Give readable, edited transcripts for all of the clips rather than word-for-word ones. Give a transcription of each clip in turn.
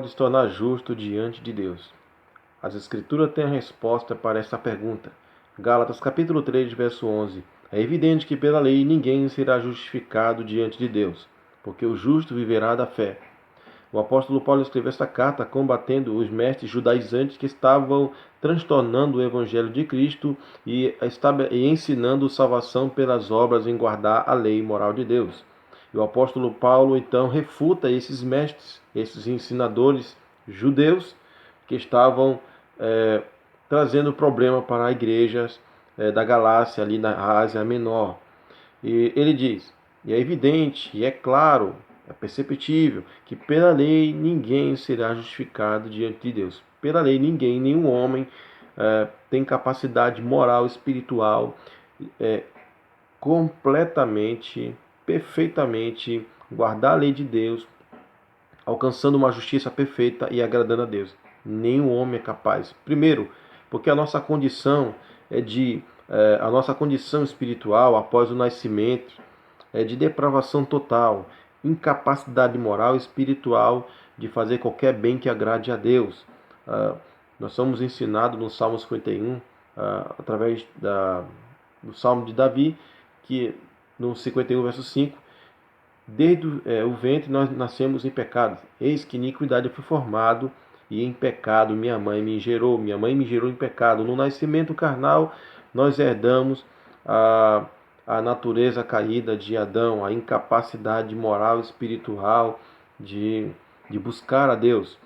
pode se tornar justo diante de Deus? As Escrituras têm a resposta para essa pergunta. Gálatas capítulo 3, verso 11. É evidente que pela lei ninguém será justificado diante de Deus, porque o justo viverá da fé. O apóstolo Paulo escreveu esta carta combatendo os mestres judaizantes que estavam transtornando o evangelho de Cristo e ensinando salvação pelas obras em guardar a lei moral de Deus. E o apóstolo Paulo então refuta esses mestres, esses ensinadores judeus que estavam trazendo problema para as igrejas da Galácia, ali na Ásia Menor. E ele diz, e é evidente, e é claro, é perceptível, que pela lei ninguém será justificado diante de Deus. Pela lei ninguém, nenhum homem tem capacidade moral, espiritual, completamente, perfeitamente guardar a lei de Deus, alcançando uma justiça perfeita e agradando a Deus. Nenhum homem é capaz. Primeiro, porque a nossa condição a nossa condição espiritual após o nascimento é de depravação total, incapacidade moral e espiritual de fazer qualquer bem que agrade a Deus. Nós somos ensinados no Salmo 51, através do Salmo de Davi, que no 51, verso 5, desde o ventre nós nascemos em pecado. Eis que iniquidade eu fui formado, e em pecado minha mãe me gerou. Minha mãe me gerou em pecado. No nascimento carnal nós herdamos a natureza caída de Adão, a incapacidade moral e espiritual de buscar a Deus.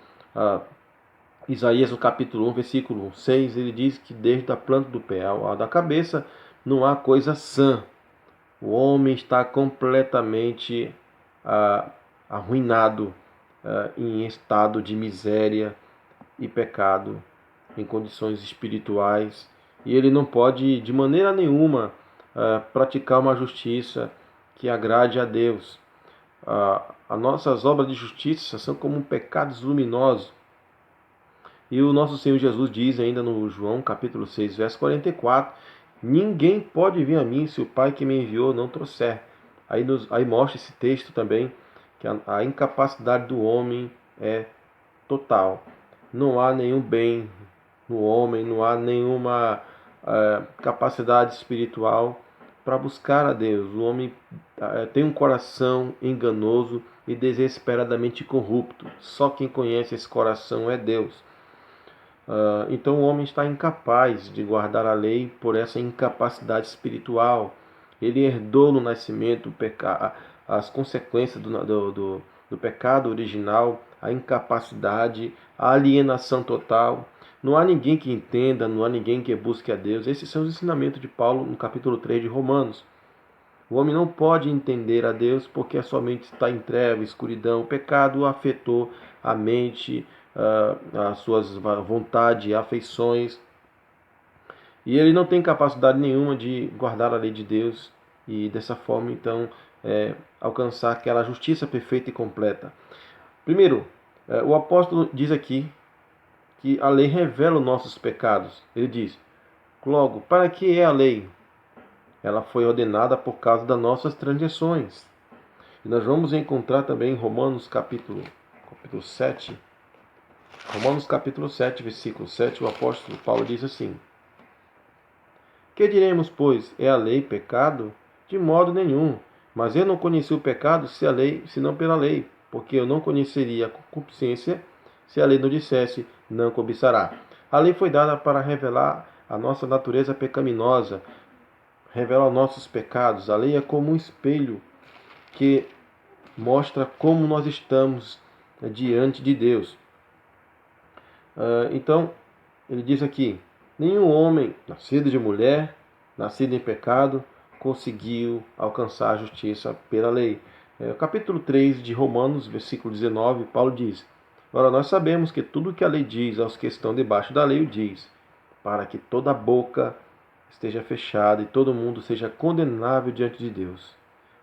Isaías, no capítulo 1, versículo 6, ele diz que desde a planta do pé ao da cabeça não há coisa sã. O homem está completamente arruinado, em estado de miséria e pecado, em condições espirituais, e ele não pode de maneira nenhuma praticar uma justiça que agrade a Deus. As nossas obras de justiça são como pecados luminosos. E o nosso Senhor Jesus diz ainda no João capítulo 6, verso 44, ninguém pode vir a mim se o Pai que me enviou não trouxer. Aí mostra esse texto também, que a incapacidade do homem é total. Não há nenhum bem no homem, não há nenhuma capacidade espiritual para buscar a Deus. O homem tem um coração enganoso e desesperadamente corrupto. Só quem conhece esse coração é Deus. Então o homem está incapaz de guardar a lei por essa incapacidade espiritual. Ele herdou no nascimento as consequências do pecado original, a incapacidade, a alienação total. Não há ninguém que entenda, não há ninguém que busque a Deus. Esses são os ensinamentos de Paulo no capítulo 3 de Romanos. O homem não pode entender a Deus porque a sua mente está em treva, escuridão. O pecado afetou a mente, as suas vontades, afeições. E ele não tem capacidade nenhuma de guardar a lei de Deus e dessa forma então alcançar aquela justiça perfeita e completa. Primeiro, o apóstolo diz aqui que a lei revela os nossos pecados. Ele diz, logo, para que é a lei? Ela foi ordenada por causa das nossas transgressões. E nós vamos encontrar também em Romanos capítulo 7. Romanos capítulo 7, versículo 7, o apóstolo Paulo diz assim: que diremos, pois, é a lei pecado? De modo nenhum. Mas eu não conheci o pecado senão pela lei, porque eu não conheceria a concupiscência se a lei não dissesse, não cobiçará. A lei foi dada para revelar a nossa natureza pecaminosa, revelar os nossos pecados. A lei é como um espelho que mostra como nós estamos diante de Deus. Então, ele diz aqui, nenhum homem nascido de mulher, nascido em pecado, conseguiu alcançar a justiça pela lei. Capítulo 3 de Romanos, versículo 19, Paulo diz, agora nós sabemos que tudo que a lei diz aos que estão debaixo da lei o diz, para que toda boca esteja fechada e todo mundo seja condenável diante de Deus.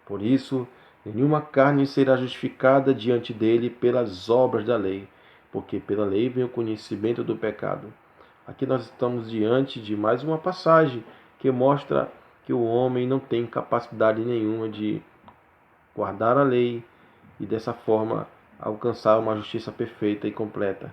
Por isso, nenhuma carne será justificada diante dele pelas obras da lei, porque pela lei vem o conhecimento do pecado. Aqui nós estamos diante de mais uma passagem que mostra que o homem não tem capacidade nenhuma de guardar a lei e dessa forma alcançar uma justiça perfeita e completa.